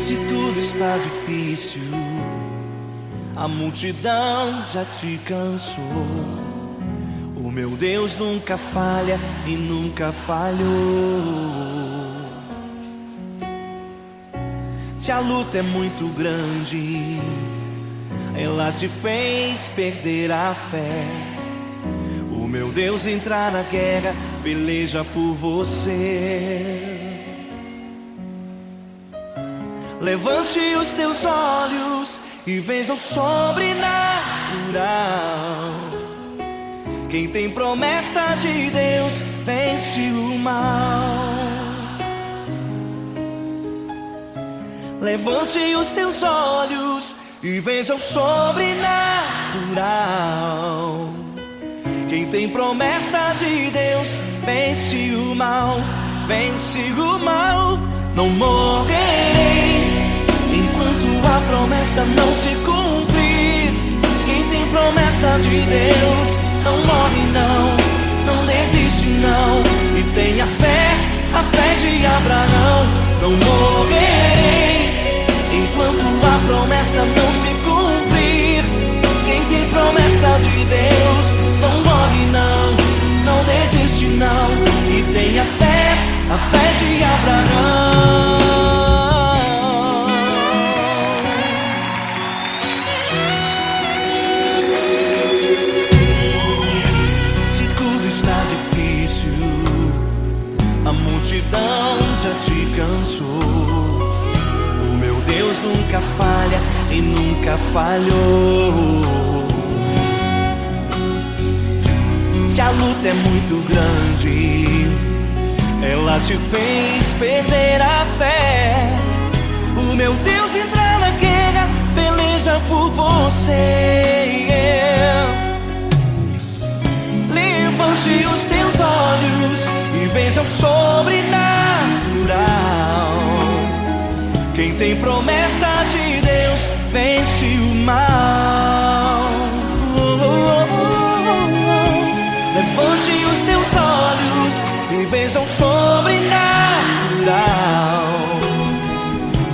Se tudo está difícil, a multidão já te cansou. O meu Deus nunca falha e nunca falhou. Se a luta é muito grande, ela te fez perder a fé. O meu Deus entrar na guerra, peleja por você. Levante os teus olhos e veja o sobrenatural. Quem tem promessa de Deus vence o mal. Levante os teus olhos e veja o sobrenatural. Quem tem promessa de Deus vence o mal, vence o mal. Não morrerei enquanto a promessa não se cumprir. Quem tem promessa de Deus não morre não, não desiste não. E tenha fé, a fé de Abraão. Não morrerei enquanto a promessa não se cumprir. Quem tem promessa de Deus não morre não, não desiste não. E tenha fé, a fé de Abraão. Se tudo está difícil, a multidão já te cansou. Deus nunca falha e nunca falhou. Se a luta é muito grande, ela te fez perder a fé. O meu Deus entra na guerra, peleja por você. Levante os teus olhos e veja o sobrenatural. Quem tem promessa de Deus vence o mal. Levante os teus olhos e veja o sobrenatural.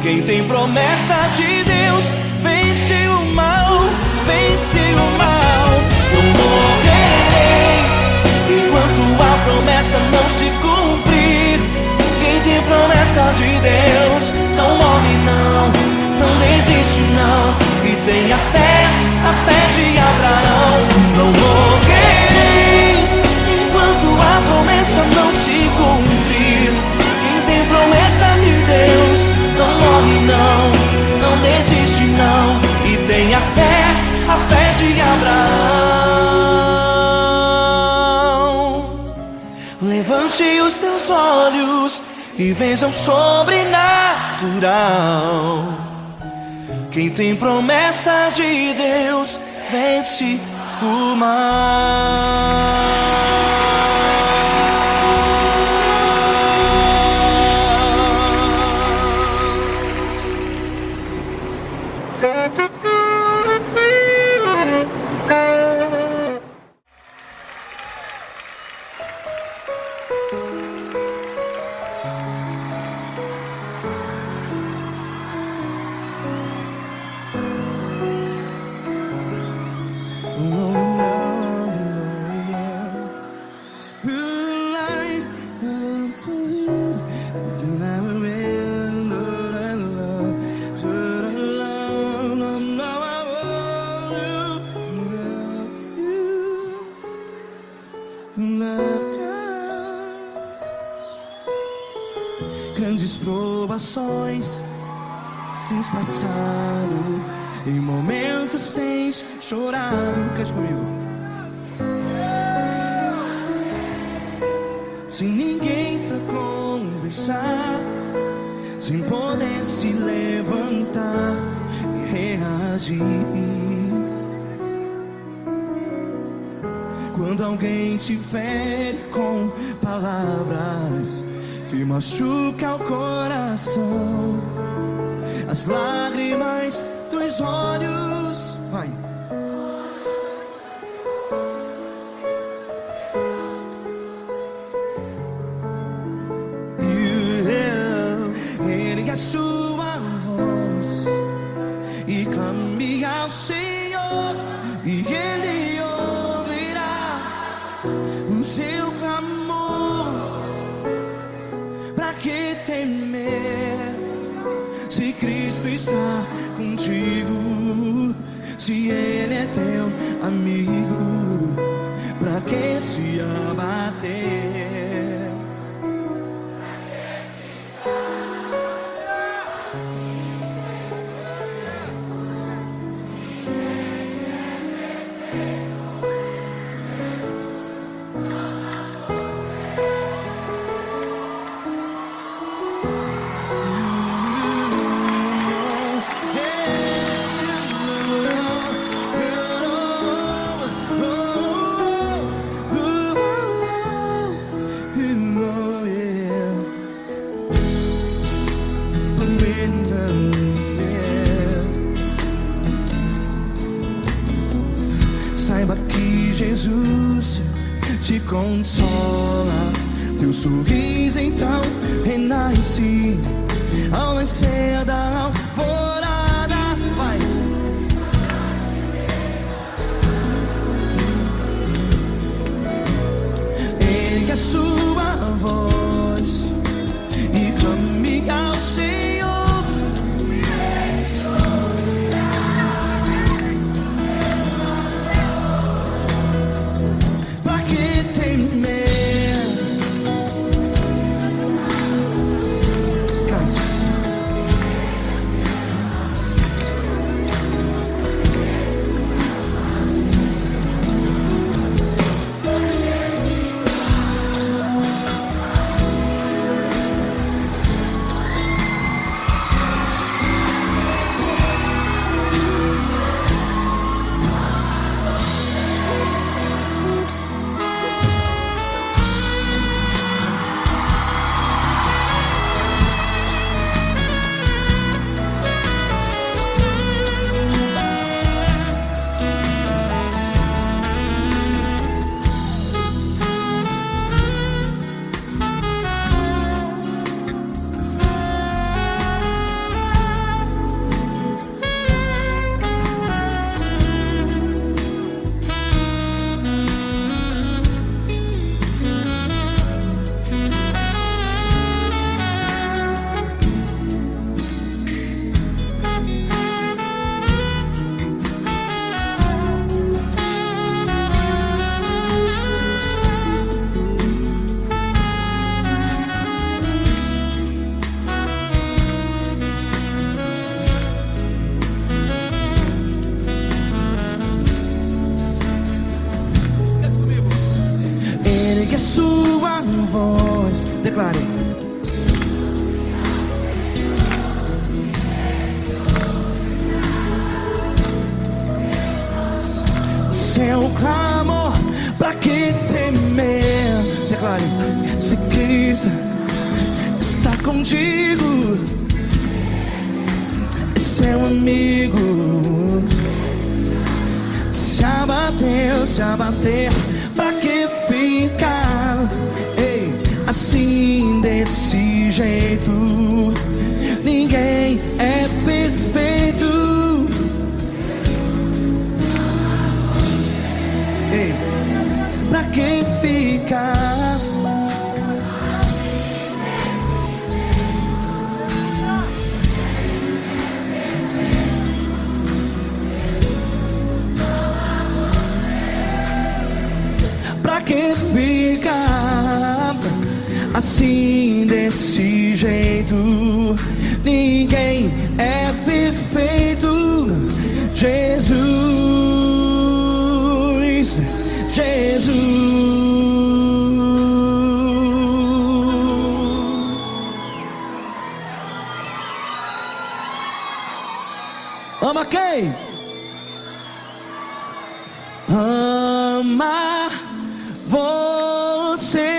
Quem tem promessa de Deus vence o mal, vence o mal. Não morrerei enquanto a promessa não se cumprir. Quem tem promessa de Deus não morre não, não desiste não. E tenha fé, a fé de Abraão. Não morrerei enquanto a promessa não se cumprir. Quem tem promessa de Deus não morre não, não desiste não. E tenha fé, a fé de Abraão. Levante os teus olhos e veja o sobrenatural. Quem tem promessa de Deus vence o mal. Grandes provações tens passado, em momentos tens chorado. Cante comigo. Sem ninguém pra conversar, sem poder se levantar e reagir. Quando alguém te fere com palavras que machuca o coração, as lágrimas dos olhos, vai. Ergue a sua voz ao Senhor e Ele ouvirá o seu clamor. Pra que temer se Cristo está contigo? Se Ele é teu amigo, pra que se abater? Saiba que Jesus te consola, teu sorriso então renasce ao nascer da alvorada. Vai. Ergue a sua voz e clame ao Senhor. Sua voz, declare. Seu clamor, pra que temer? Declare. Se Cristo está contigo, é seu amigo. Se abater, pra que ficar assim desse jeito? Ninguém é perfeito. Pra que ficar? Pra que ficar assim desse jeito? Ninguém é perfeito. Jesus, ama quem? Ama você.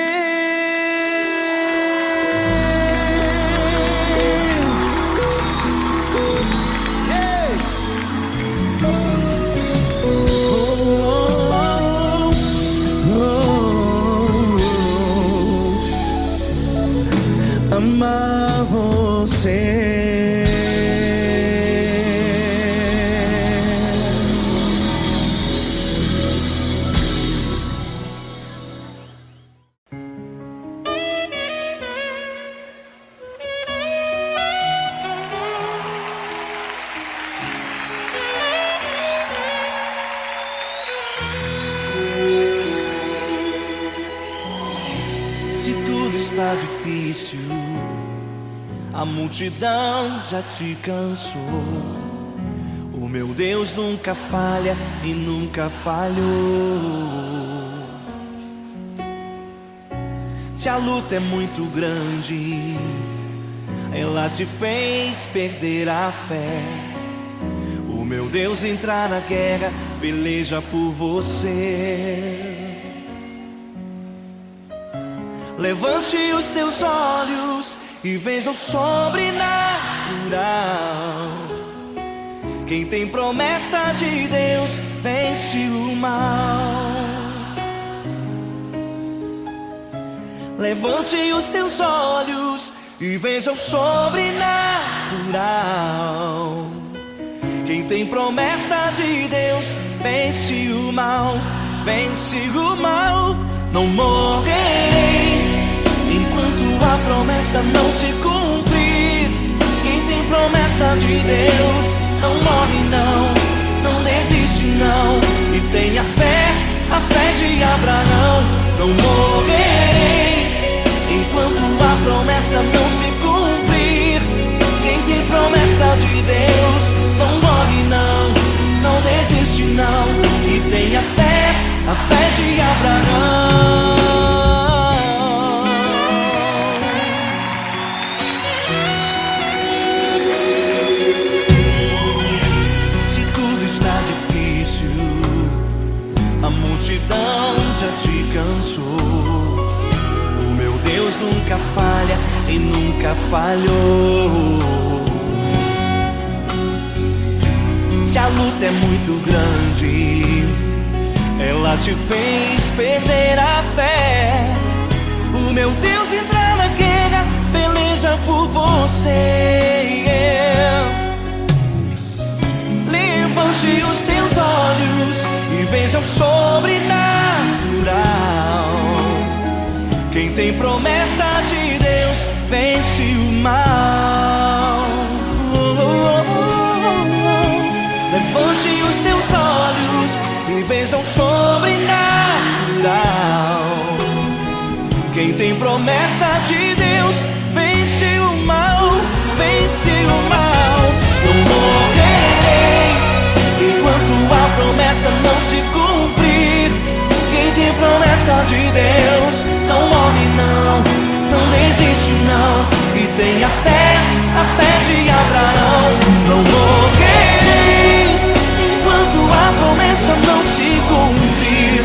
Ama você. está difícil, a multidão já te cansou. O meu Deus nunca falha e nunca falhou. Se a luta é muito grande, ela te fez perder a fé. O meu Deus entrar na guerra, peleja por você. Levante os teus olhos e veja o sobrenatural. Quem tem promessa de Deus vence o mal. Levante os teus olhos e veja o sobrenatural. Quem tem promessa de Deus vence o mal, vence o mal. Não morrerei enquanto a promessa não se cumprir. Quem tem promessa de Deus não morre não, não desiste não. E tenha fé, a fé de Abraão. Não morrerei enquanto a promessa não se cumprir. Quem tem promessa de Deus não morre não, não desiste não. E tenha fé, a fé de Abraão. Se tudo está difícil, a multidão já te cansou. O meu Deus nunca falha e nunca falhou. Se a luta é muito grande, ela te fez perder a fé. O meu Deus entra na guerra, peleja por você. Levante os teus olhos e veja o sobrenatural. Quem tem promessa de Deus vence o mal. Levante os teus olhos e veja o sobrenatural. Quem tem promessa de Deus vence o mal, vence o mal. Não morrerei enquanto a promessa não se cumprir. Quem tem promessa de Deus não morre não, não desiste não. E tenha fé, a fé de Abraão. Não morrerei enquanto a promessa não se cumprir.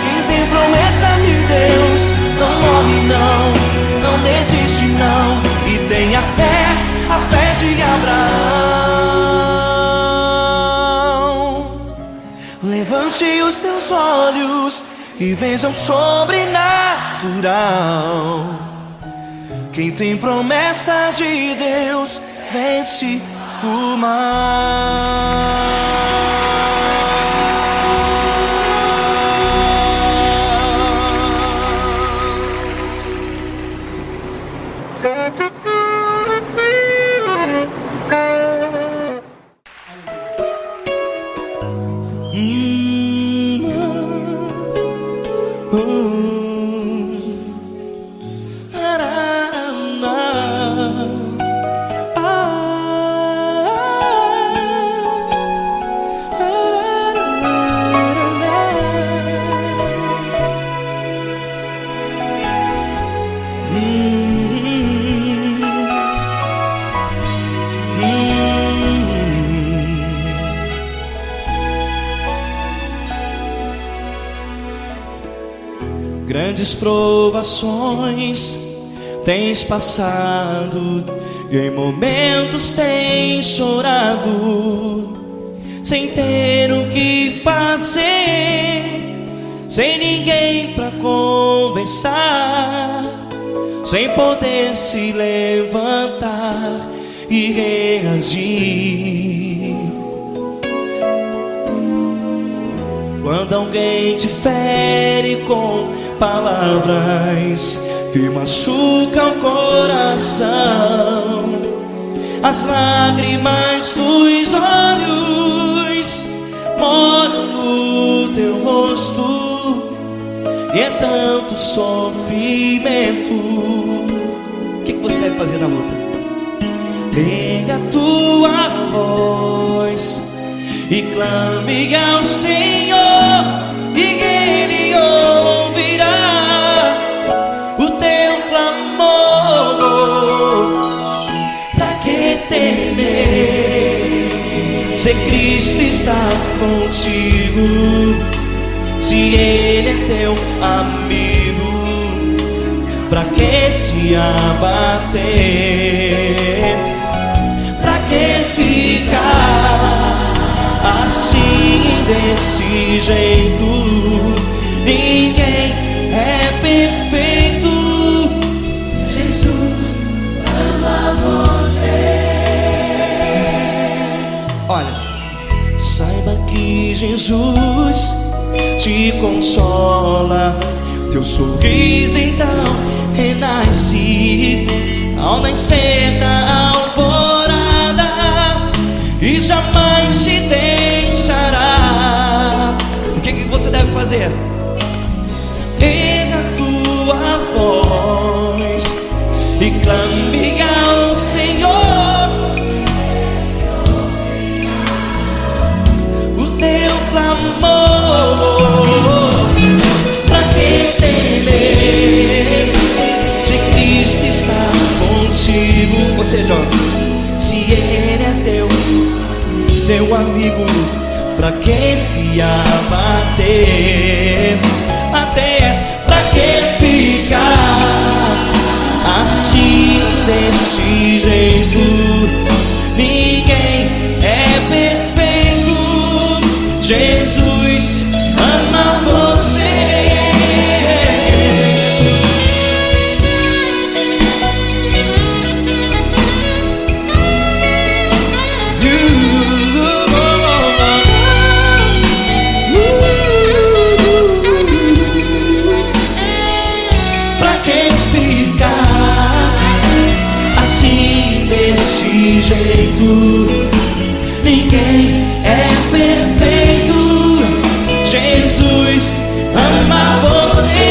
Quem tem promessa de Deus não morre não, não desiste não. E tenha fé, a fé de Abraão. Levante os teus olhos e veja o sobrenatural. Quem tem promessa de Deus vence o mal. Grandes provações tens passado e em momentos tens chorado, sem ter o que fazer, sem ninguém pra conversar, sem poder se levantar e reagir. Quando alguém te fere com palavras que machucam o coração, as lágrimas dos olhos moram no teu rosto, e é tanto sofrimento você deve fazer na luta? Erga a tua voz e clame ao Senhor, e Ele ouvirá o teu clamor. Pra que temer, se Cristo está contigo, se Ele é teu amigo? Pra que se abater? Pra que ficar assim, desse jeito? Ninguém é perfeito. Jesus ama você. Olha, saiba que Jesus te consola. Teu sorriso então renasce ao nascer da alvorada e jamais te deixará. O que você deve fazer? Erga a tua voz e clame ao Senhor, o teu clamor. Pra que temer, se Cristo está contigo? Ou seja, se Ele é teu amigo, pra que se abater? Até pra que ficar assim, desse jeito? Ninguém é perfeito. Jesus ama você. Pra que ficar assim, desse jeito? Ninguém é perfeito. Jesus ama você.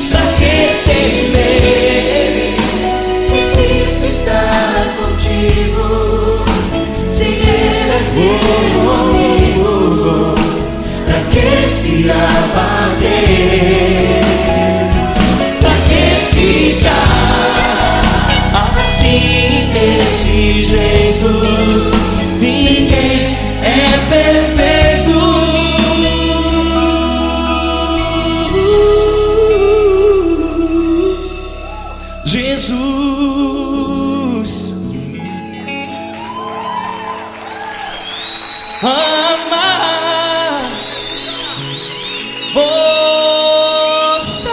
Pra que temer, Se Cristo está contigo, se Ele é teu amigo, pra que se abater? pra que ficar assim, desse jeito? Ninguém é perfeito. Jesus ama você.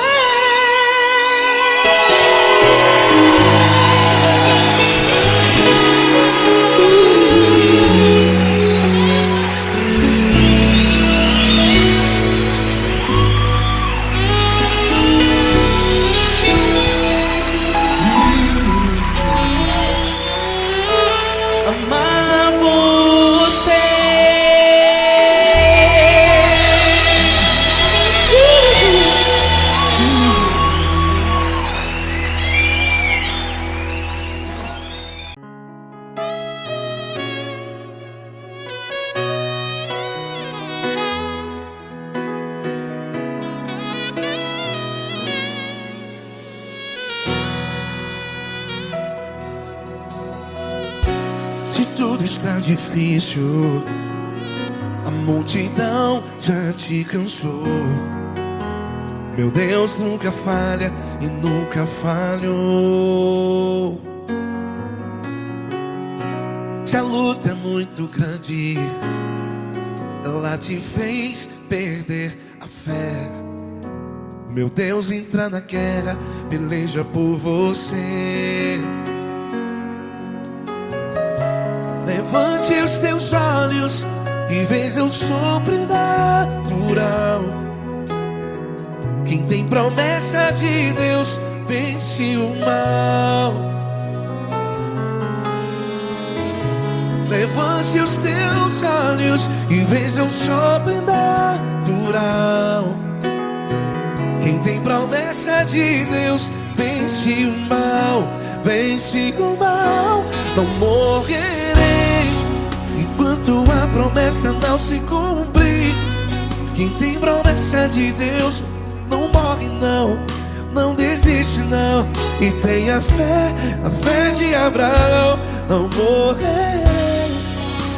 Amar você. Se tudo está difícil, a multidão já te cansou. Meu Deus nunca falha e nunca falhou. Se a luta é muito grande, ela te fez perder a fé. Meu Deus entra na guerra, peleja por você. Levante os teus olhos e veja o sobrenatural. Quem tem promessa de Deus vence o mal. Levante os teus olhos e veja o sobrenatural. Quem tem promessa de Deus Vence o mal, vence o mal. Não morrerei enquanto a promessa não se cumprir. Quem tem promessa de Deus não morre não, não desiste não. E tenha fé, a fé de Abraão. Não morrerei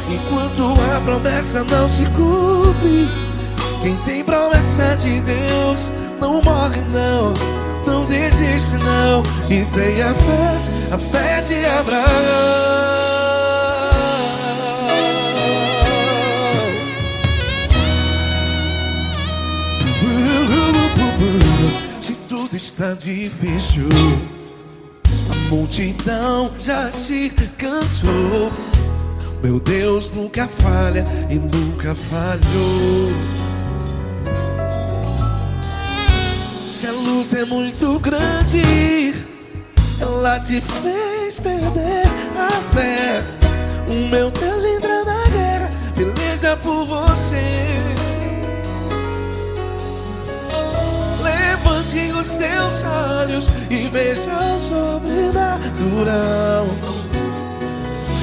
enquanto a promessa não se cumpre. Quem tem promessa de Deus não morre não, não desiste não. E tenha fé, a fé de Abraão. Se tudo está difícil, a multidão já te cansou. Meu Deus nunca falha e nunca falhou. Se a luta é muito grande, ela te fez perder a fé. O meu Deus entra na guerra, peleja por você. Levante os teus olhos e veja o sobrenatural.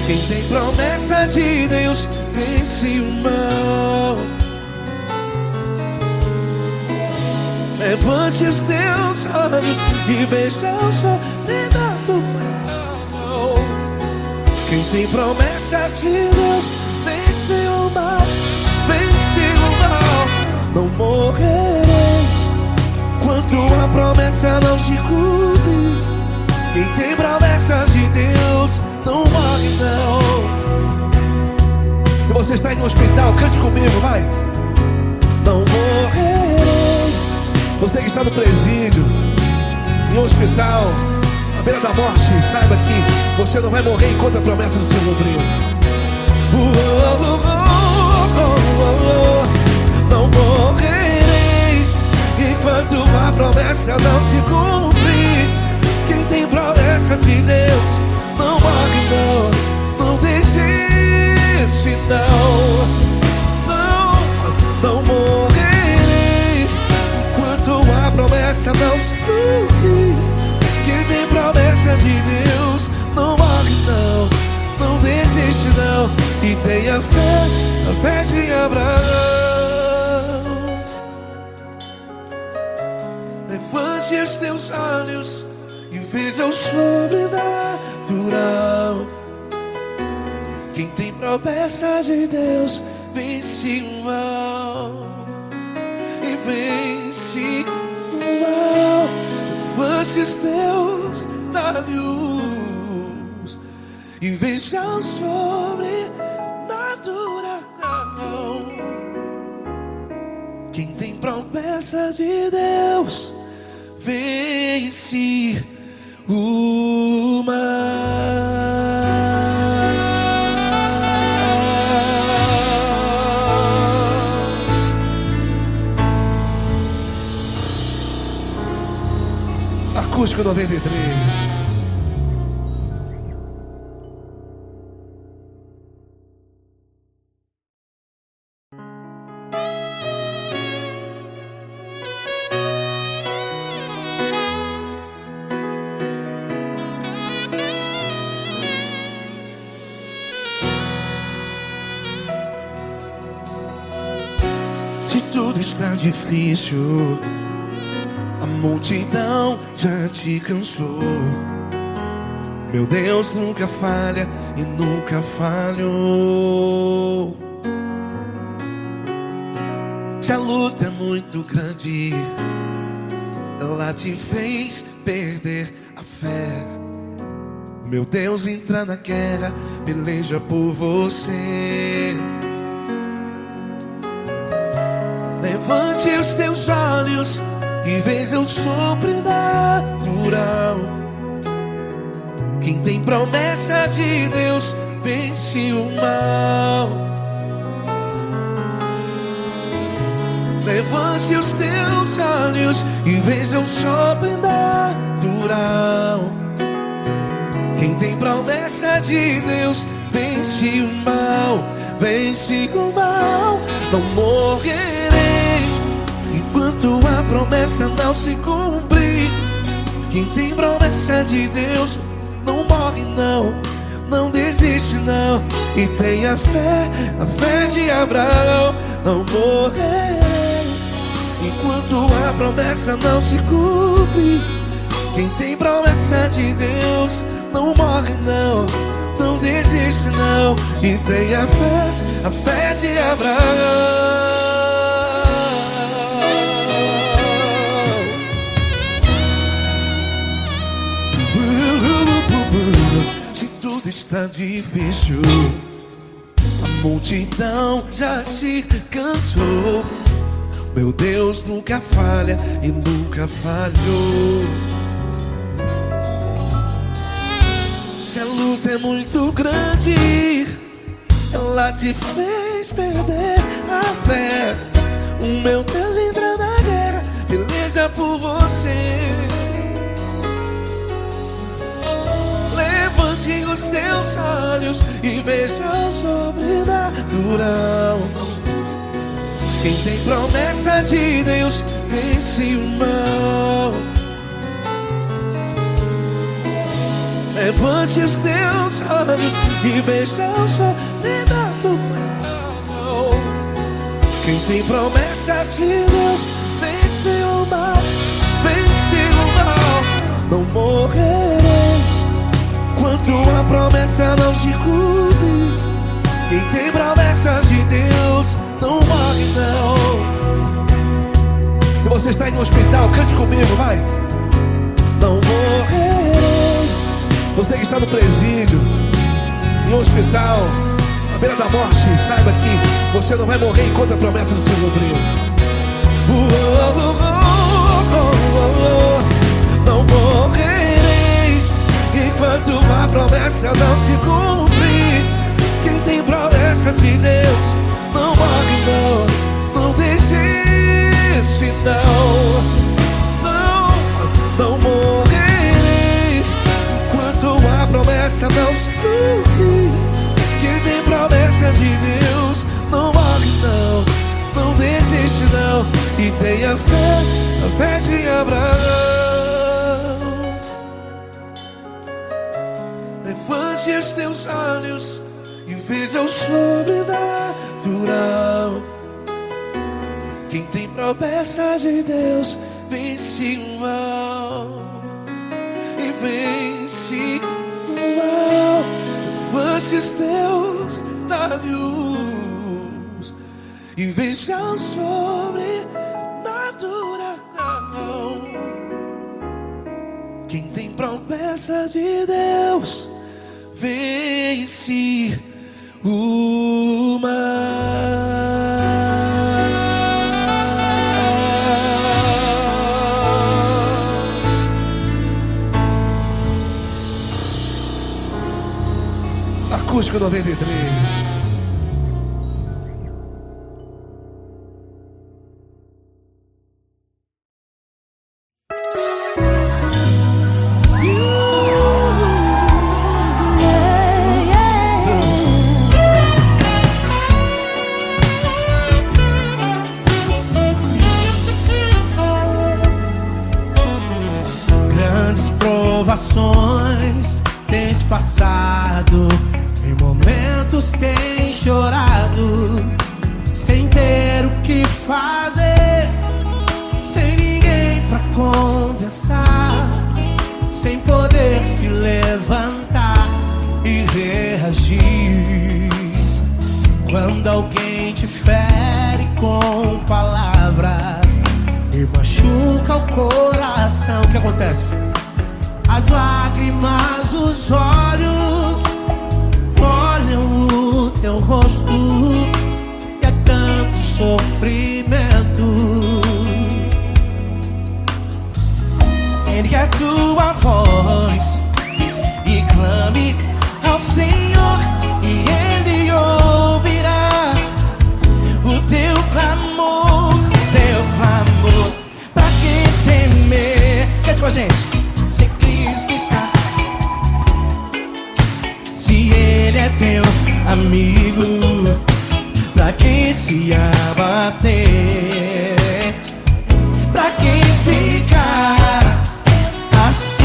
Quem tem promessa de Deus vence o mal. Levante os teus olhos e veja o sobrenatural. Quem tem promessa de Deus vence o mal, vence o mal. Não morrerei enquanto a promessa não se cumpre. Quem tem promessa de Deus não morre não. Se você está aí no hospital, cante comigo, vai. Não morrerei. Você que está no presídio, em um hospital, à beira da morte, saiba que você não vai morrer enquanto a promessa se cumprir. Não morrerei enquanto a promessa não se cumprir. Quem tem promessa de Deus não morre não, não desiste não. Não morrerei enquanto a promessa não se cumprir. Quem tem promessa de Deus não morre não, não desiste não. E tenha fé, a fé de Abraão. Levante os teus olhos e veja o sobrenatural. Quem tem promessa de Deus vence o mal, e vence o mal. Levante os teus olhos e veja o sobrenatural. Quem tem promessa de Deus vence o mal. Acústico 93. Se tudo está difícil, a multidão já te cansou. Meu Deus nunca falha e nunca falhou. Se a luta é muito grande, ela te fez perder a fé. Meu Deus entra na guerra, peleja por você. Levante os teus olhos e veja o sobrenatural. Quem tem promessa de Deus vence o mal. Levante os teus olhos e veja o sobrenatural. Quem tem promessa de Deus vence o mal, vence o mal. Não morrerei enquanto a promessa não se cumprir. Quem tem promessa de Deus não morre não, não desiste não. E tem a fé de Abraão. Não morrerei enquanto a promessa não se cumpre. Quem tem promessa de Deus não morre não, não desiste não. E tem a fé de Abraão. Se tudo está difícil, a multidão já te cansou, meu Deus nunca falha e nunca falhou. Se a luta é muito grande, ela te fez perder a fé. O meu Deus entra na guerra, peleja por você. Levante os teus olhos e veja o sobrenatural. Quem tem promessa de Deus vence o mal. Levante os teus olhos e veja o sobrenatural. Quem tem promessa de Deus vence o mal, vence o mal. Não morrerei enquanto a promessa não se cumpre. Quem tem promessa de Deus não morre não. Se você está aí no hospital, cante comigo, vai. Não morrerei. Você que está no presídio, em um hospital, à beira da morte, saiba que você não vai morrer enquanto a promessa não se cumprir. Não morrerei enquanto a promessa não se cumprir. Quem tem promessa de Deus não morre não, não desiste não. Não morrerei enquanto a promessa não se cumprir. Quem tem promessa de Deus não morre não, não desiste não. E tem a fé de Abraão. Levante os teus olhos e veja o sobrenatural. Quem tem promessa de Deus vence o mal, e vence o mal. Levante os teus olhos e veja o sobrenatural. Quem tem promessa de Deus vence o mal. Acústico 93. Provações tens passado, em momentos tens chorado, sem ter o que fazer, sem ninguém pra conversar, sem poder se levantar e reagir. Quando alguém te fere com palavras e machuca o coração, o que acontece? As lágrimas, os olhos olham o teu rosto, e é tanto sofrimento. Ergue a tua voz e clame ao Senhor, e Ele ouvirá o teu clamor, pra que temer? Cante com a gente. Se Ele é teu amigo, pra que se abater? Pra que ficar assim?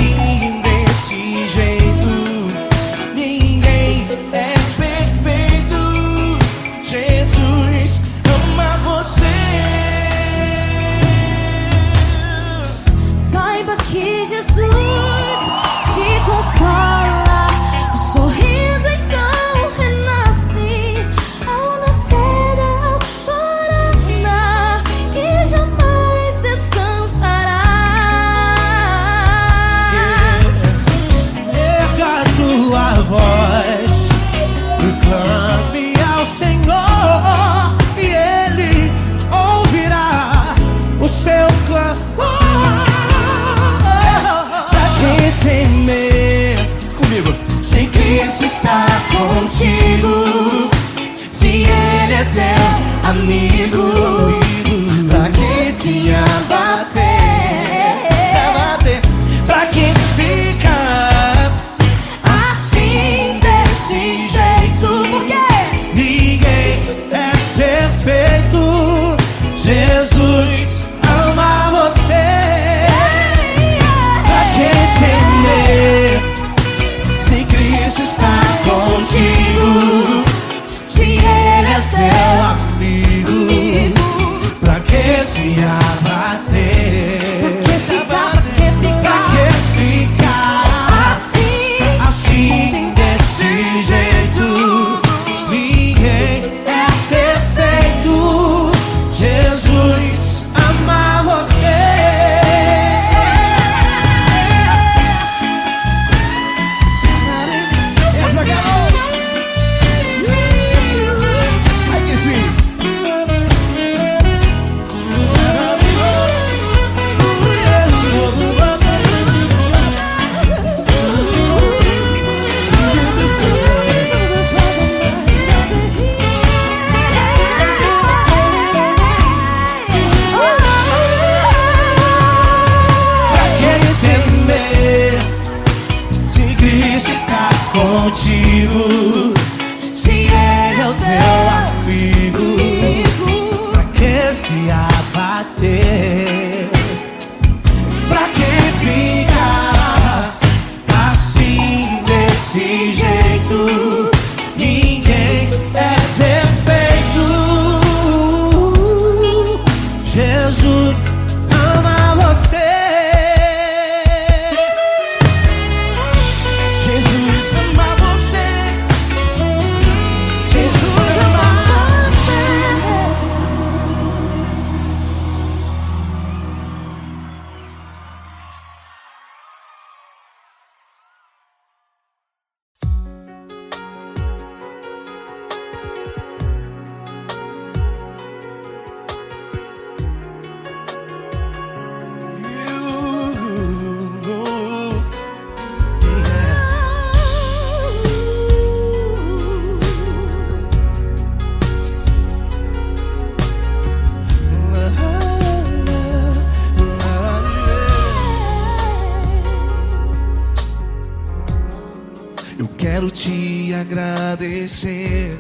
te agradecer,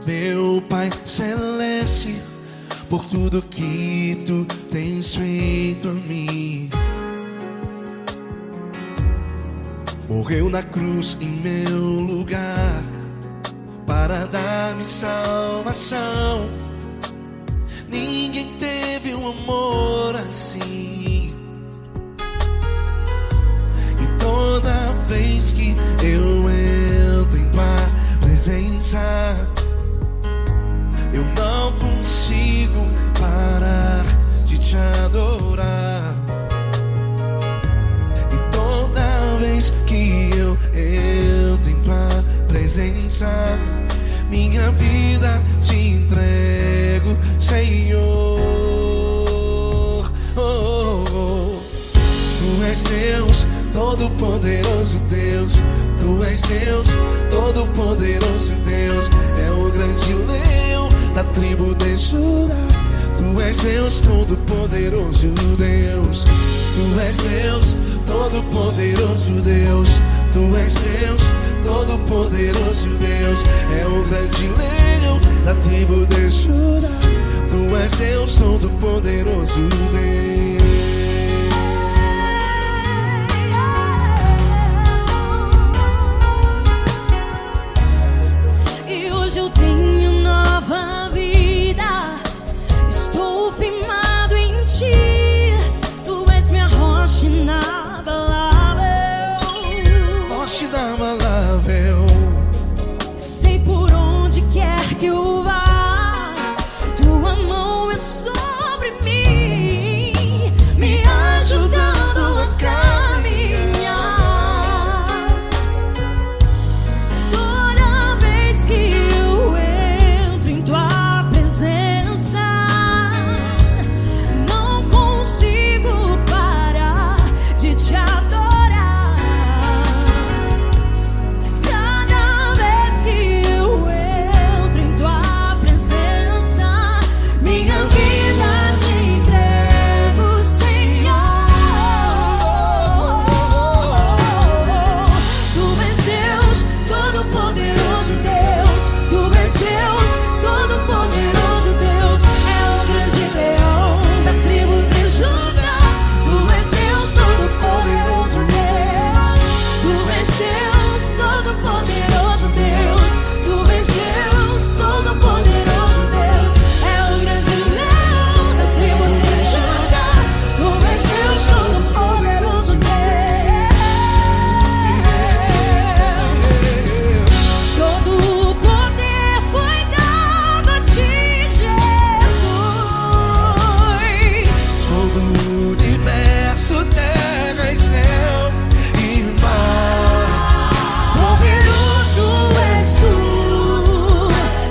meu Pai Celeste, por tudo que tu tens feito a mim. Morreu na cruz em meu lugar para dar-me salvação. Ninguém teve um amor assim. E toda vez que eu entro em tua presença, eu não consigo parar de te adorar. E toda vez que eu entro em tua presença, minha vida te entrego, Senhor. Tu és Deus, Todo-Poderoso Deus. Tu és Deus, Todo-Poderoso Deus. É o grande leão da tribo de Judá. Tu és Deus, Todo-Poderoso Deus. Tu és Deus, Todo-Poderoso Deus. Tu és Deus, Todo-Poderoso Deus. É o grande leão da tribo de Judá. Tu és Deus, Todo-Poderoso Deus. E hoje eu tenho nova vida, estou firmado em ti. Tu és minha rocha inabalável, Rocha inabalável. sei por onde quer que eu vá, tua mão é sobre mim, me ajudando a caminhar. Toda vez que eu entro em tua presença, não consigo parar de te adorar. Cada vez que eu entro em tua presença, minha vida te entrego, Senhor. Tu és Deus, Todo-Poderoso Deus. Tu és Deus, Todo-Poderoso Deus. É o grande leão da tribo de Judá. Tu és Deus, Todo-Poderoso Deus. Tu és Deus, Todo-Poderoso Deus. Tu és Deus, Todo-Poderoso Deus. É o grande leão da tribo de Judá. Tu és Deus, Todo-Poderoso Deus. Todo o poder foi dado a ti, Jesus. Todo o universo, terra e céu e mar. Poderoso és tu,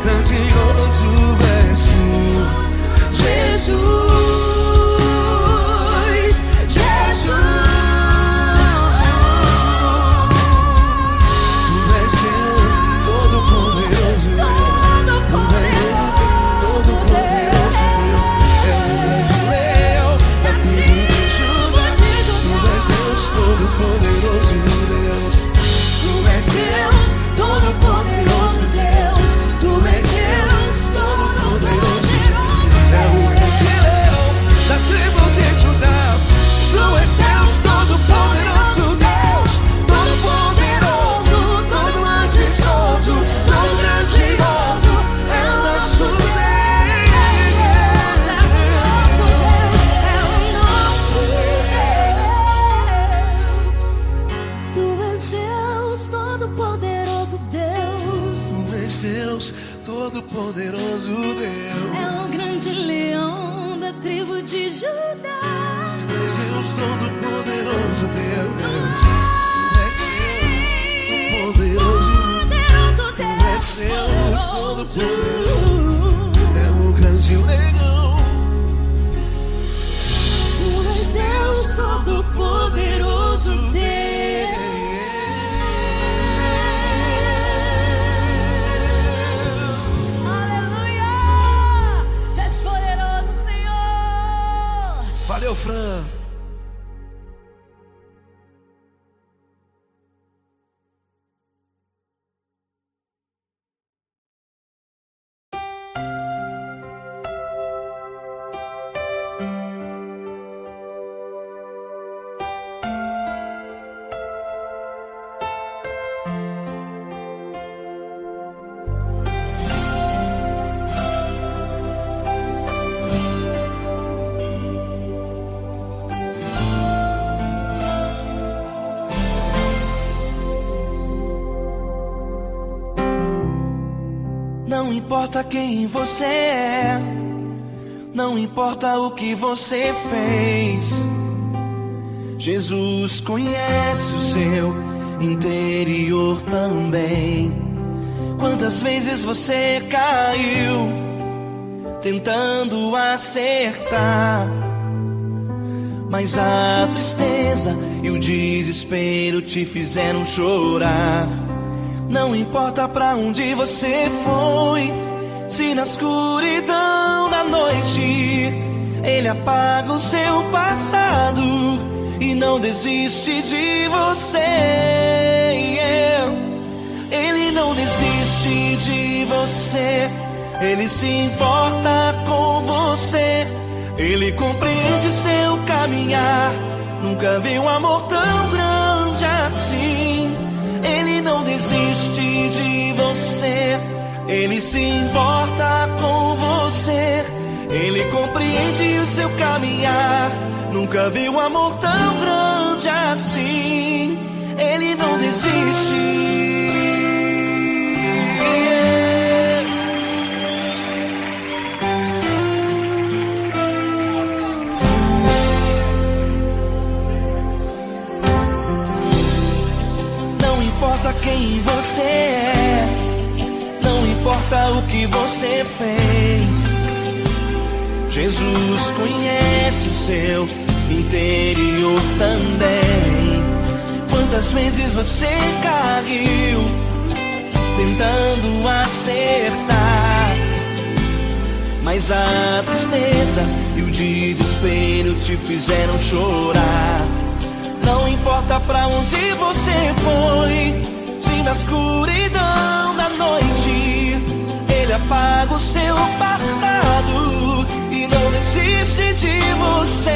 Grandioso és tu, Jesus. Jesus. Tu és Deus, Todo-Poderoso Deus. Tu és Todo-Poderoso Deus. É o grande leão da tribo de Judá. Tu és Deus, Todo-Poderoso Deus. Tu és Deus, Todo-Poderoso Deus. Tu és Deus, Todo-Poderoso. É o grande leão da tribo de Judá. Tu és Deus, Todo-Poderoso Deus. Todo-Poderoso, todo majestoso, todo grandioso. É o nosso Deus. É o nosso Deus, é o nosso Deus. Tu és Deus, Todo-Poderoso Deus. Tu és Deus, Todo-Poderoso Deus. É o grande leão da tribo de Judá. Tu és Deus, Todo-Poderoso Deus. Tu és Deus, Todo-Poderoso. Poderoso Tu és Deus, Deus. Todo-Poderoso. É o grande leão. Tu és Deus, Todo-Poderoso Deus. Aleluia! Tu és poderoso, Senhor. Valeu, Fran. Não importa quem você é, não importa o que você fez, Jesus conhece o seu interior também. Quantas vezes você caiu tentando acertar, mas a tristeza e o desespero te fizeram chorar. Não importa pra onde você foi, se na escuridão da noite Ele apaga o seu passado e não desiste de você. Ele não desiste de você, Ele se importa com você, Ele compreende seu caminhar. Nunca vi um amor tão grande assim. Ele não desiste de você, Ele se importa com você, Ele compreende o seu caminhar. Nunca vi um amor tão grande assim. Ele não desiste. Não importa quem você é, não importa o que você fez, Jesus conhece o seu interior também. Quantas vezes você caiu tentando acertar, mas a tristeza e o desespero te fizeram chorar. Não importa pra onde você foi, se na escuridão da noite Ele apaga o seu passado e não desiste de você.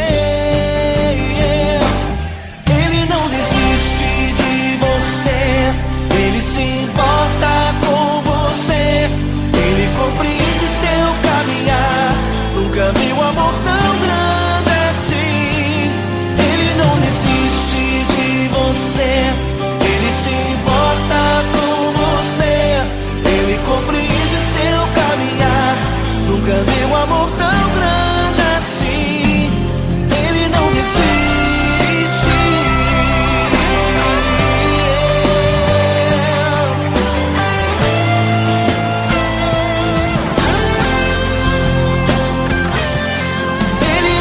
Ele não desiste de você, Ele se importa com você, Ele compreende seu caminhar. Nunca vi um amor tão grande assim. Ele não desiste de você, Ele se importa com você, Ele compreende seu caminhar. Nunca vi um amor tão grande assim. Ele não desiste. Ele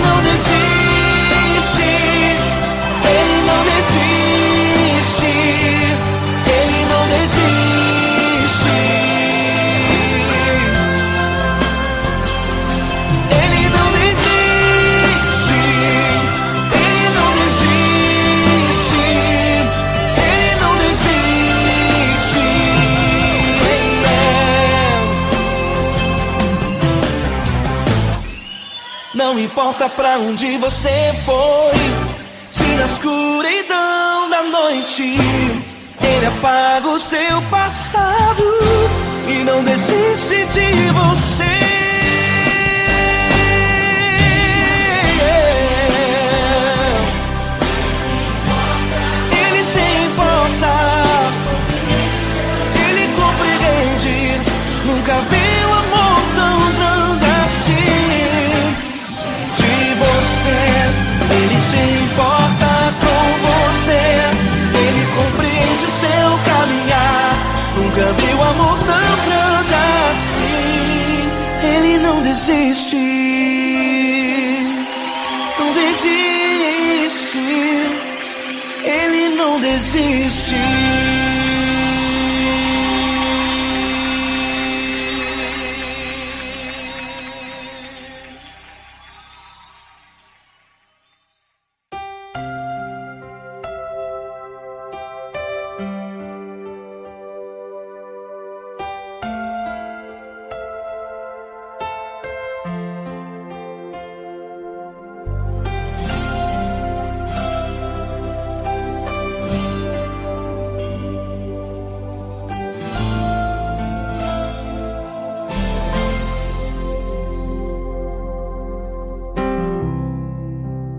não desiste. Ele não desiste. Ele não desiste. Ele não desiste. Ele não desiste. Ele não desiste. Não importa pra onde você foi, se na escuridão da noite Ele apaga o seu passado e não desiste de você. Ele se importa, Ele compreende. Nunca vi um amor tão grande assim. De você, Ele se importa com você, Ele compreende seu caminhar. Nunca vi um amor tão grande assim. Ele não desiste, não desiste. Ele não desiste.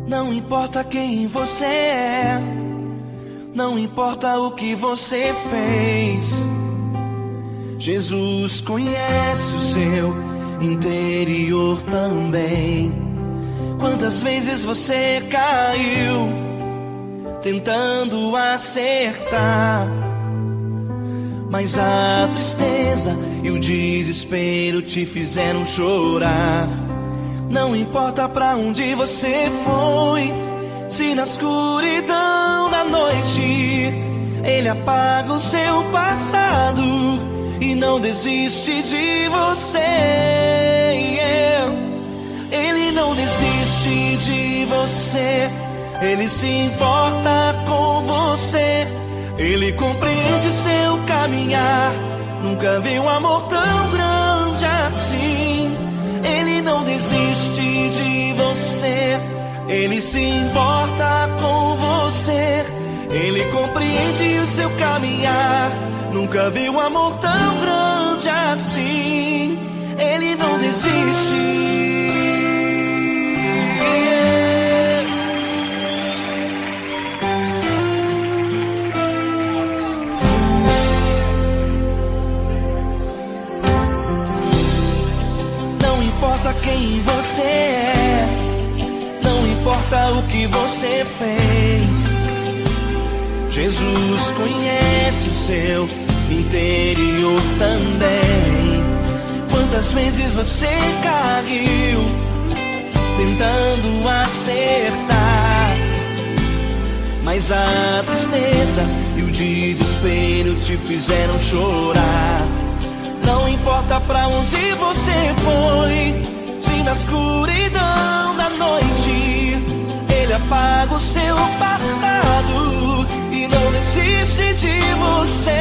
Não importa quem você é, não importa o que você fez, Jesus conhece o seu interior também. Quantas vezes você caiu tentando acertar, mas a tristeza e o desespero te fizeram chorar. Não importa pra onde você foi, se na escuridão da noite Ele apaga o seu passado e não desiste de você. Ele não desiste de você. Ele se importa com você. Ele compreende seu caminhar. Nunca vi um amor tão grande assim. Ele não desiste de você. Ele se importa com você. Ele compreende o seu caminhar. Nunca vi um amor tão grande assim. Ele não desiste. Não importa quem você é, não importa o que você fez, Jesus conhece o seu interior também. Quantas vezes você caiu tentando acertar, mas a tristeza e o desespero te fizeram chorar. Não importa pra onde você foi, se na escuridão da noite Ele apaga o seu passado e não desiste de você.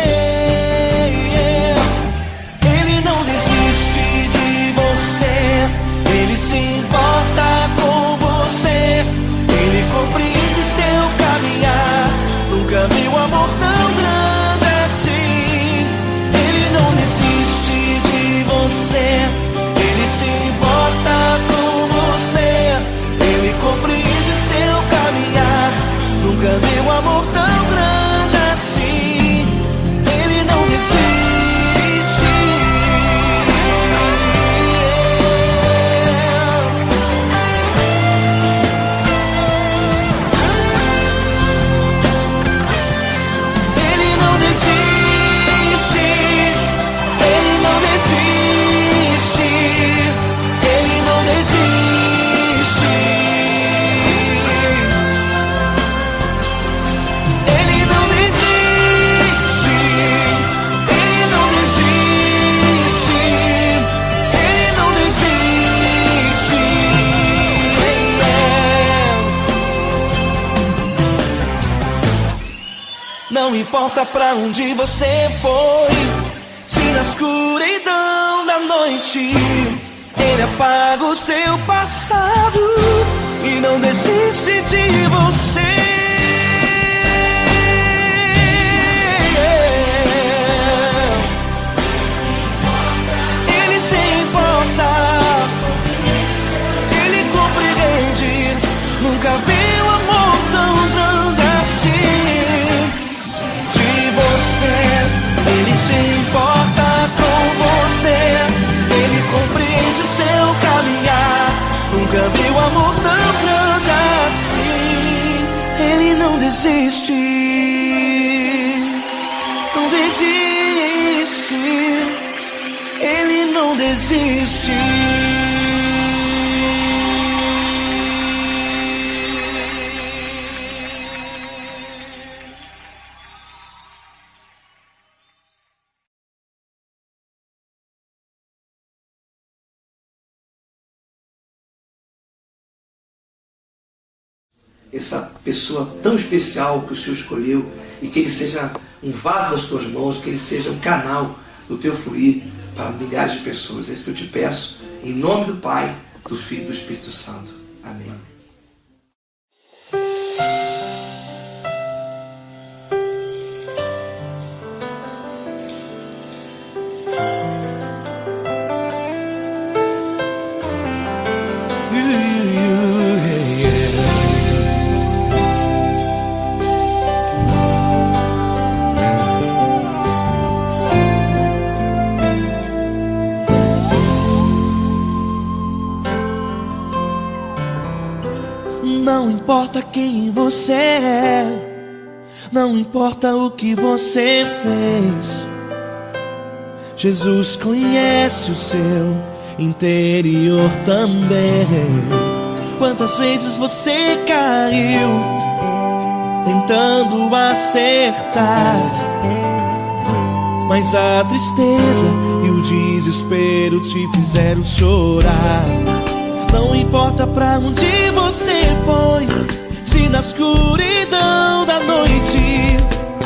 Ele não desiste de você. Ele se importa com você. Ele compreende seu caminhar. Nunca vi um amor tão grande assim. Ele não desiste de você. Ele se importa com você. Ele compreende seu caminhar. Nunca vi um amor tão grande assim. Ele não desiste. Ele não desiste. Ele não desiste. Ele não desiste. Ele não desiste. Ele não desiste. Ele não desiste. Não importa pra onde você foi, se na escuridão da noite Ele apaga o seu passado e não desiste de você. Ele se importa. Ele compreende. Nunca vi um amor tão grande assim. De você. Ele se importa com você. Ele compreende seu caminhar. Nunca vi um amor tão grande assim. Ele não desiste. Não desiste. Ele não desiste. Essa pessoa tão especial que o Senhor escolheu, e que Ele seja um vaso das tuas mãos, que Ele seja um canal do teu fluir para milhares de pessoas. É isso que eu te peço, em nome do Pai, do Filho e do Espírito Santo. Amém. importa quem você é, não importa o que você fez, Jesus conhece o seu interior também. Quantas vezes você caiu tentando acertar, mas a tristeza e o desespero te fizeram chorar. Não importa pra onde você foi, se na escuridão da noite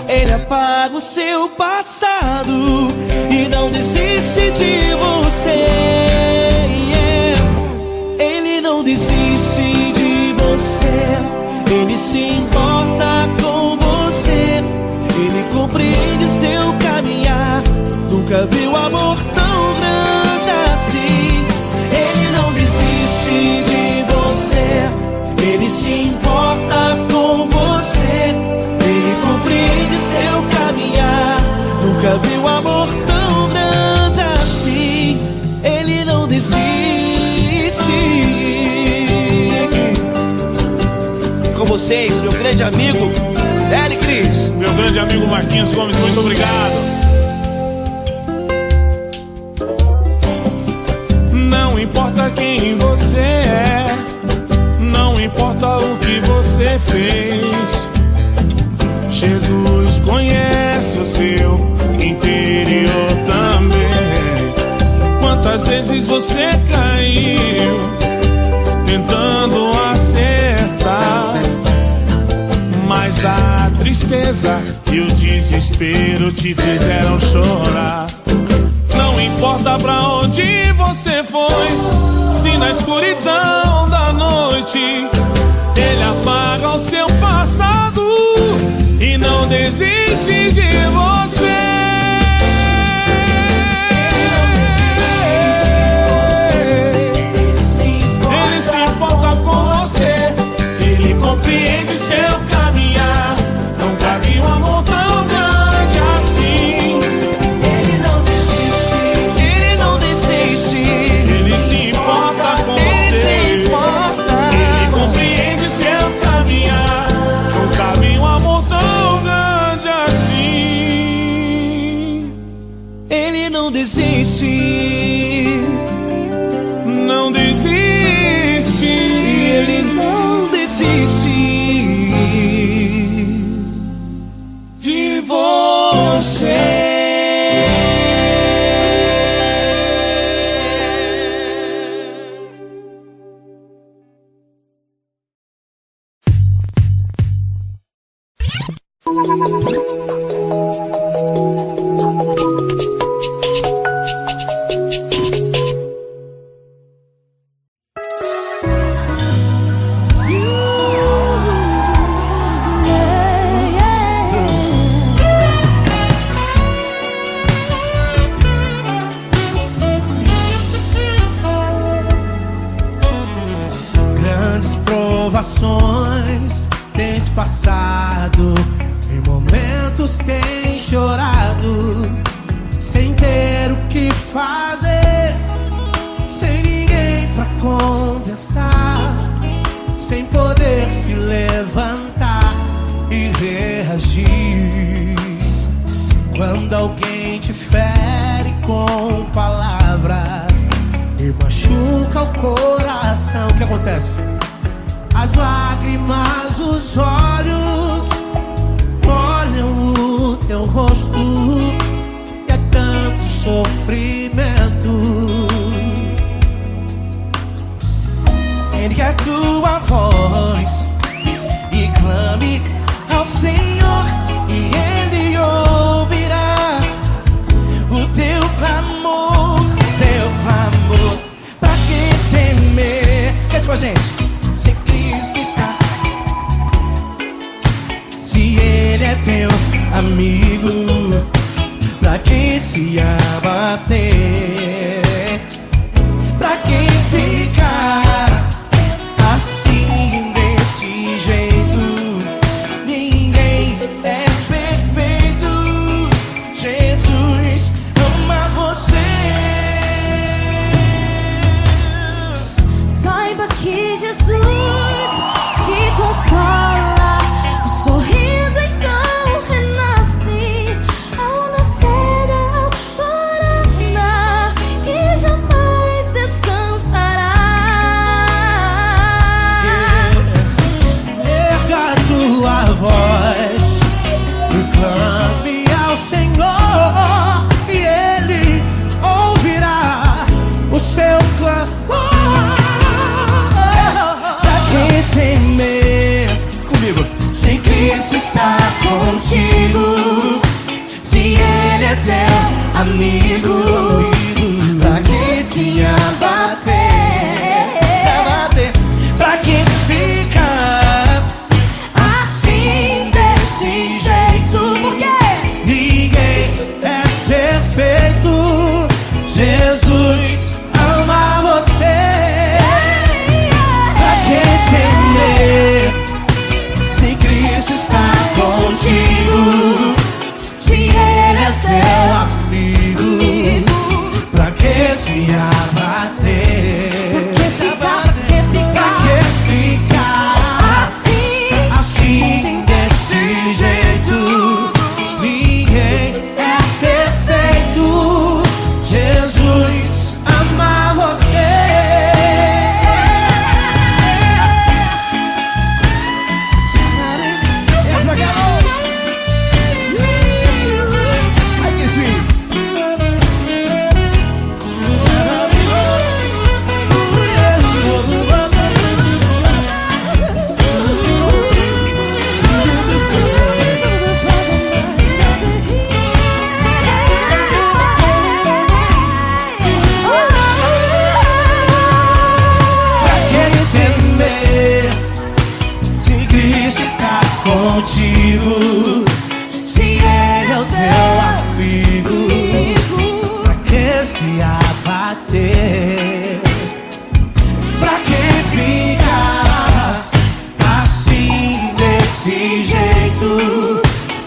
Ele apaga o seu passado e não desiste de você. Ele não desiste de você, Ele se importa com você, Ele compreende seu caminhar. Nunca viu amor tão grande assim. Ele não desiste de você, Ele se importa com você, Ele compreende seu caminhar. Nunca viu amor tão grande assim. Ele não desiste. Com vocês, meu grande amigo L. Cris. Meu grande amigo Marquinhos Gomes, muito obrigado. Não importa quem você é, não importa o que você fez, Jesus conhece o seu interior também. Quantas vezes você caiu tentando acertar, mas a tristeza e o desespero te fizeram chorar. Não importa pra onde você foi, se na escuridão da noite Ele apaga o seu passado e não desiste de você. Ele se importa com você, Ele compreende seu caminhar. Nunca vi um amor tão grande assim. Ele não desiste, Ele não desiste. Ele se importa com você, Ele compreende seu caminhar. Nunca vi um amor tão grande assim. Ele não desiste, não desiste. Ele não desiste de você. Grandes provações tens passado, em momentos tens chorado, sem ter o que fazer, sem ninguém pra conversar, sem poder se levantar e reagir. Quando alguém te fere com palavras e machuca o coração, o que acontece? As lágrimas, os olhos molham o teu rosto, e é tanto sofrimento. Ergue a tua voz e clame ao Senhor, e Ele ouvirá o teu clamor, teu clamor. Pra que temer? Cante com a gente. Se Cristo está, se Ele é teu amigo, pra que se abater? Pra que ficar assim desse jeito? Ninguém é perfeito. Jesus ama você. Saiba que Jesus te amigo. Pra que se abater? Pra que ficar assim desse jeito? Porque Ninguém é perfeito. Jesus ama você. Pra que temer se Cristo está contigo? se Ele é Teu amigo. Pra que se abater? Pra que ficar assim desse jeito? Ninguém é perfeito. Jesus ama você. Ai, que sweet. Pra que temer se Cristo está contigo? se Ele é o Teu amigo. Pra que se abater? Pra que ficar assim desse jeito?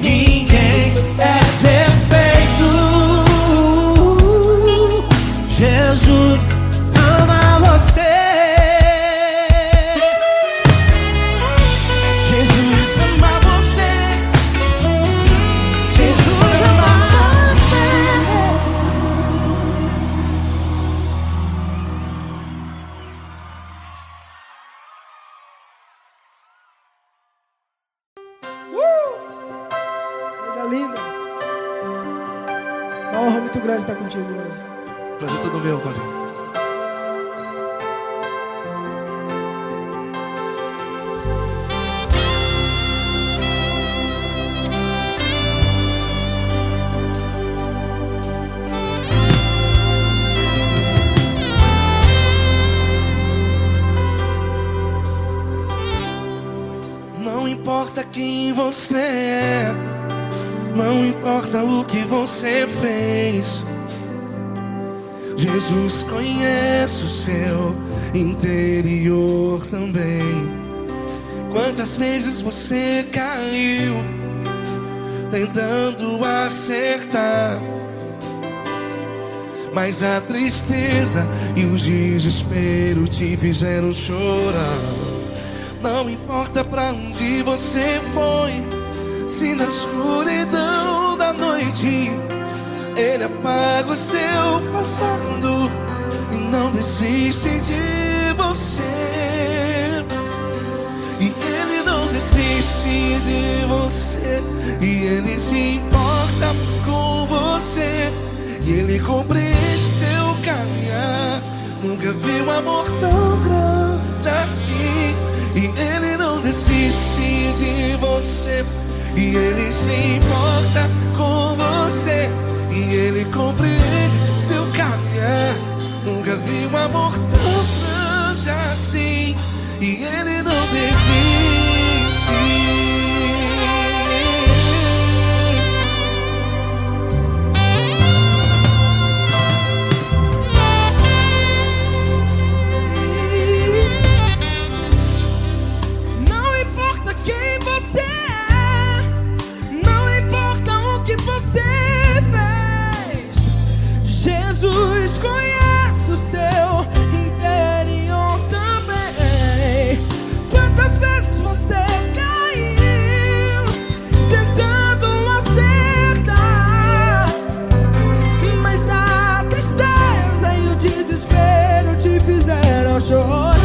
Ninguém é perfeito. Jesus ama você. Jesus ama você. Jesus ama você. Coisa linda. Uma honra muito grande estar contigo hoje. Prazer todo meu, Padre. Não importa quem você é, não importa o que você fez, Jesus conhece o seu interior também. Quantas vezes você caiu tentando acertar, mas a tristeza e o desespero te fizeram chorar. Não importa pra onde você foi, se na escuridão da noite Ele apaga o seu passado e não desiste de você. E Ele não desiste de você, e Ele se importa com você, e Ele compreende seu caminhar. Nunca vi um amor tão grande assim. E Ele não desiste de você, e Ele se importa com você, e Ele compreende seu caminhar. Nunca vi um amor tão grande assim. E Ele não desiste. Não importa quem você é, não importa o que você fez, Jesus conhece o seu interior também. Quantas vezes você caiu tentando acertar, mas a tristeza e o desespero te fizeram chorar.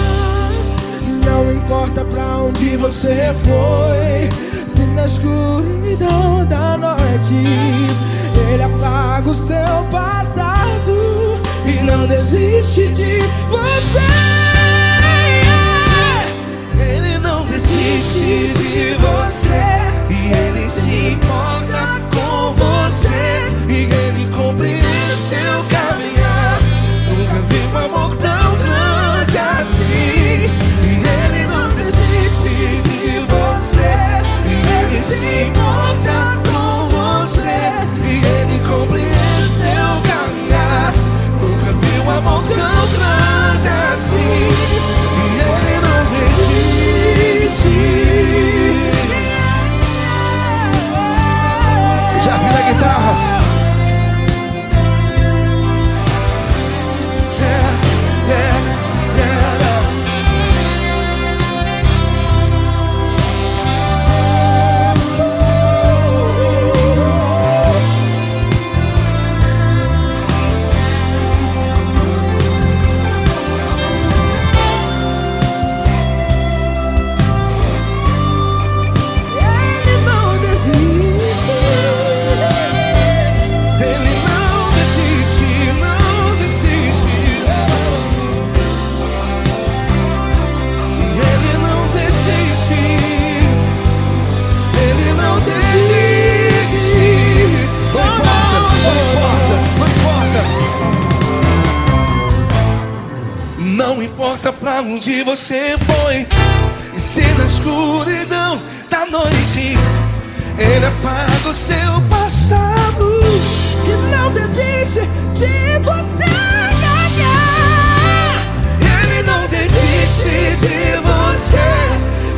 Não importa pra onde você foi, se na escuridão da noite Ele apaga o seu passado e não desiste de você. Ele não desiste de você, e Ele se importa com você, e Ele compreende onde você foi. E se na escuridão da noite Ele apaga o seu passado E não desiste de você. Ele não desiste de você.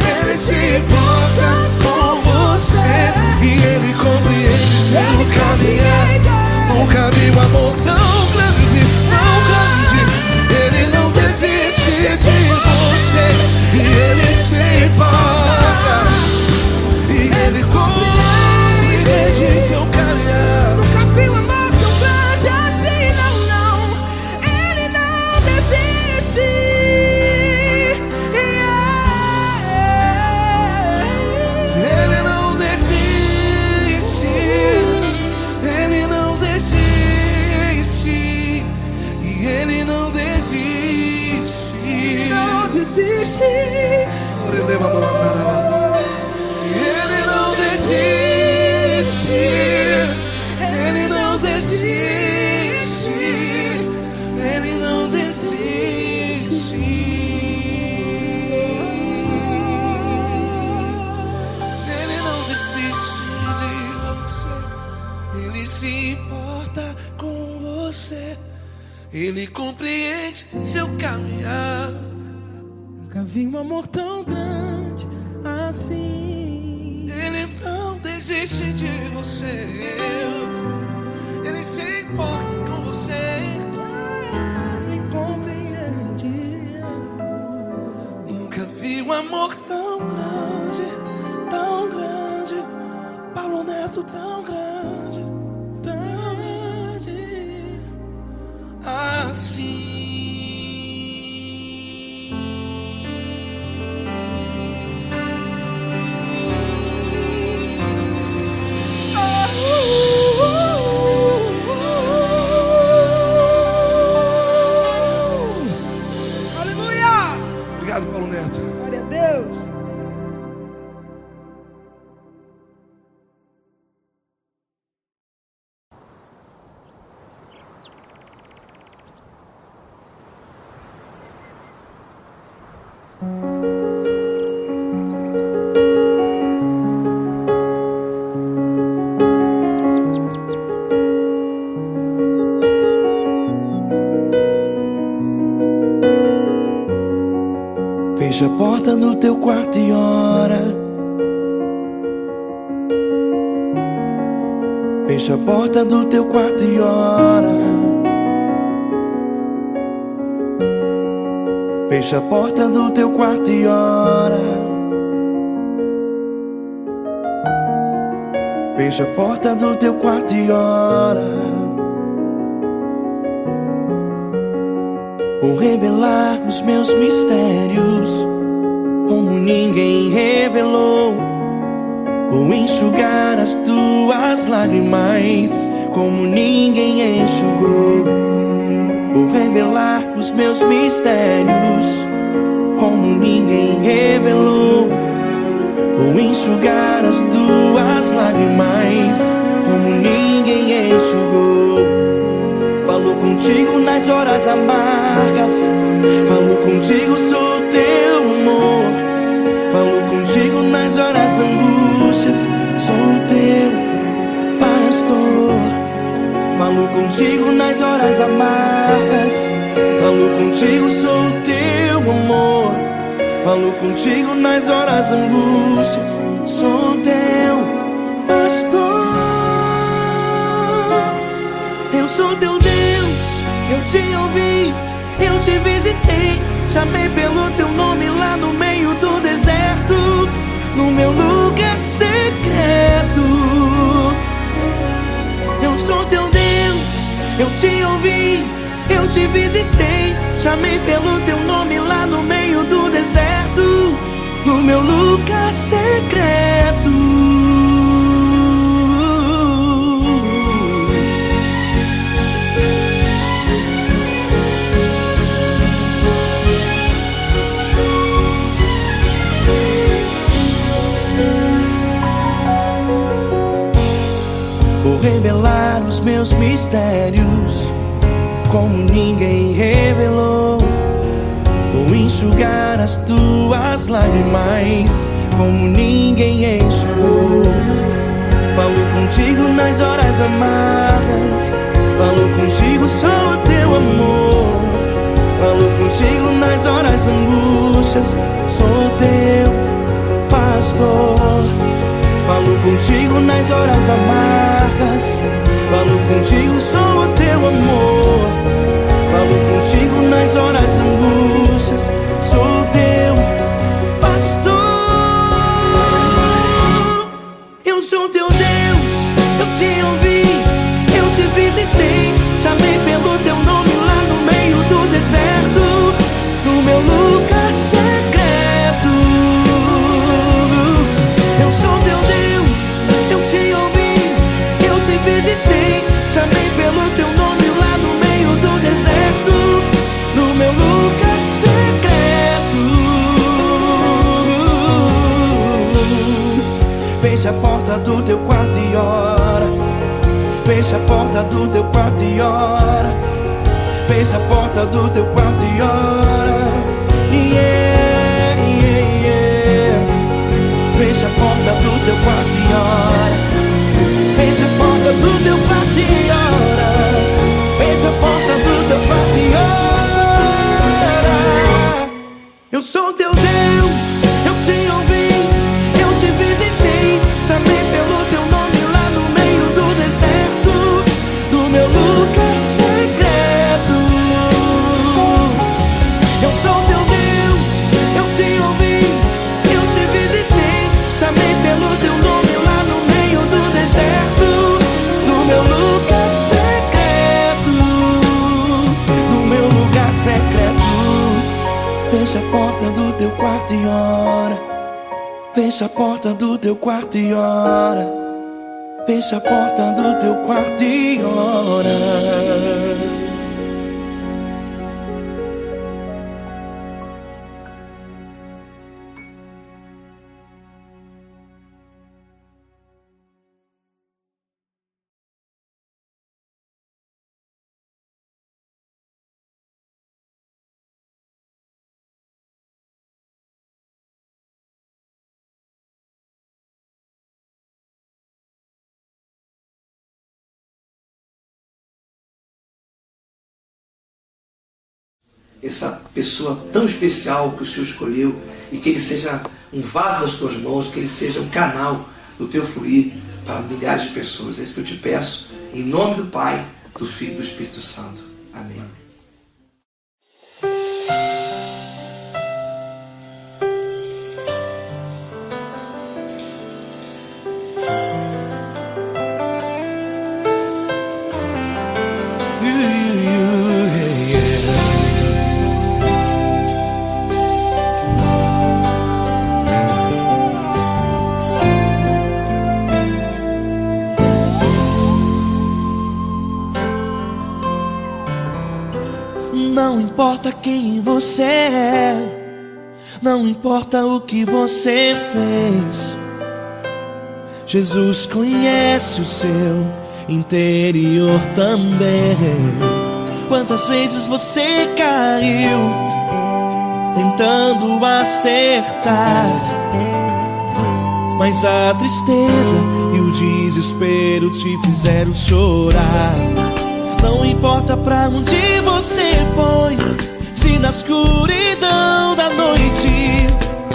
Ele se importa com você. E Ele compreende seu caminhar. Nunca vi um amor tão grande, tão grande. Ele não desiste de você. E Ele se importa. E Ele compreende seu caminhar. Nunca vi um amor tão grande assim, não, não. Ele não desiste. Ele não desiste. Ele não desiste. E Ele não desiste. Não desiste. Ele não desiste. Ele não desiste. Ele não desiste. Ele não desiste de você. Ele se importa com você. Ele compreende seu caminhar. Nunca vi um amor tão grande assim. Ele não desiste de você. Ele se importa com você. Ele compreende. Nunca vi um amor tão grande, tão grande. Paulo Neto tão grande, tão grande assim. Aleluia! Obrigado, Paulo Neto. Glória a Deus. Fecha a porta do teu quarto e ora. Fecha a porta do teu quarto e ora. Fecha a porta do teu quarto e ora. Fecha a porta do teu quarto e ora. Vou revelar os meus mistérios como ninguém revelou. Vou enxugar as tuas lágrimas como ninguém enxugou. Vou revelar os meus mistérios como ninguém revelou. Vou enxugar as tuas lágrimas como ninguém enxugou. Falo contigo nas horas amargas. Falo contigo, sou teu amor. Falo contigo nas horas angústias. Sou teu pastor. Falo contigo nas horas amargas. Falo contigo, sou teu amor. Falo contigo nas horas angústias. Sou teu pastor. Eu sou teu Deus, eu te ouvi, eu te visitei. Chamei pelo teu nome lá no meio do deserto, no meu lugar secreto. Eu sou teu Deus, eu te ouvi, eu te visitei. Chamei pelo teu nome lá no meio do deserto, no meu lugar secreto. Vou revelar os meus mistérios como ninguém revelou. Vou enxugar as tuas lágrimas como ninguém enxugou. Falo contigo nas horas amargas, falo contigo só o teu amor. Falo contigo nas horas angústias, sou teu pastor. Falo contigo nas horas amargas, falo contigo só o teu amor. Falo contigo nas horas angústias, sou teu pastor. Eu sou teu Deus, eu te ouvi, eu te visitei, chamei pelo teu nome lá no meio do deserto, no meu lugar secreto. Eu sou teu Deus, eu te ouvi, eu te visitei, chamei pelo teu nome lá no meio do deserto, no meu lugar secreto. Fecha a porta do teu quarto e ora. Fecha a porta do teu quarto e ora. Fecha a porta do teu quarto e ora. Yeah, yeah, yeah. Fecha a porta do teu quarto e ora. Fecha a porta do teu quarto e ora. Fecha a porta do teu quarto e ora. Eu sou teu Deus, eu te ouvi, eu te visitei, chamei pelo teu nome lá no meio do deserto, no meu lugar secreto. Eu sou teu Deus, eu te ouvi, eu te visitei, chamei pelo teu nome lá no meio do deserto, no meu lugar secreto, no meu lugar secreto. Fecha a porta do teu quarto e ora. Fecha a porta do teu quarto e ora. Fecha a porta do teu quarto e ora. Essa pessoa tão especial que o Senhor escolheu, e que ele seja um vaso das tuas mãos, que ele seja um canal do teu fluir para milhares de pessoas. É isso que eu te peço, em nome do Pai, do Filho e do Espírito Santo. Amém. Não importa quem você é, não importa o que você fez, Jesus conhece o seu interior também. Quantas vezes você caiu tentando acertar, mas a tristeza e o desespero te fizeram chorar. Não importa pra onde você foi, se na escuridão da noite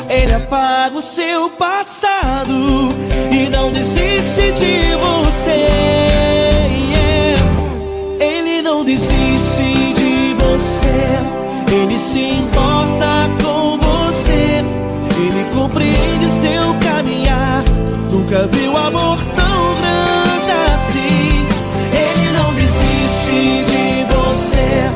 Ele apaga o seu passado e não desiste de você. Ele não desiste de você, Ele se importa com você, Ele compreende seu caminhar. Nunca viu amor tão grande assim. Ele não desiste de você,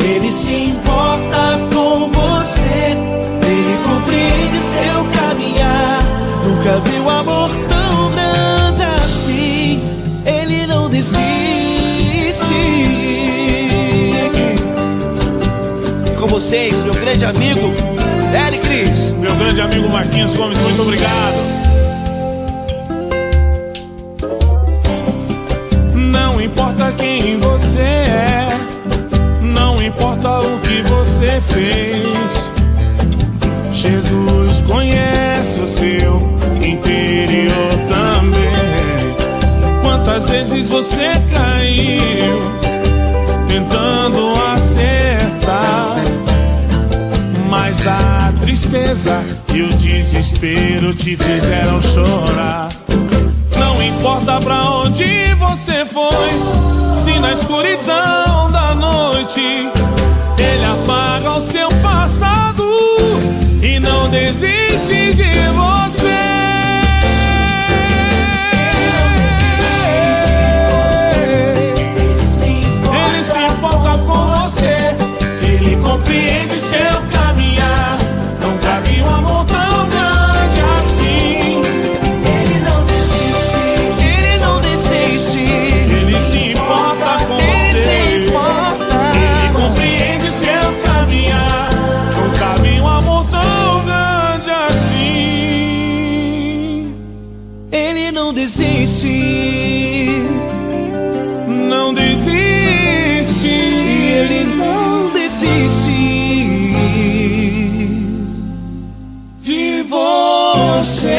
Ele se importa com você, Ele compreende seu caminhar. Nunca viu amor tão grande assim. Ele não desiste. Com vocês, meu grande amigo L. Cris. Meu grande amigo Marquinhos Gomes, muito obrigado. Não importa quem você é, não importa o que você fez, tentando acertar, mas a tristeza e o desespero te fizeram chorar. Não importa pra onde você foi, se na escuridão da noite ele apaga o seu passado e não desiste de você. Ele se importa com você, ele compreende seu caminhar. Nunca vi um amor tão grande assim. Ele não desiste, ele não desiste. Ele se importa com Ele você, se importa. ele compreende seu caminhar. Nunca vi um amor tão grande assim. Ele não desiste, Não desiste, ele não desiste de você.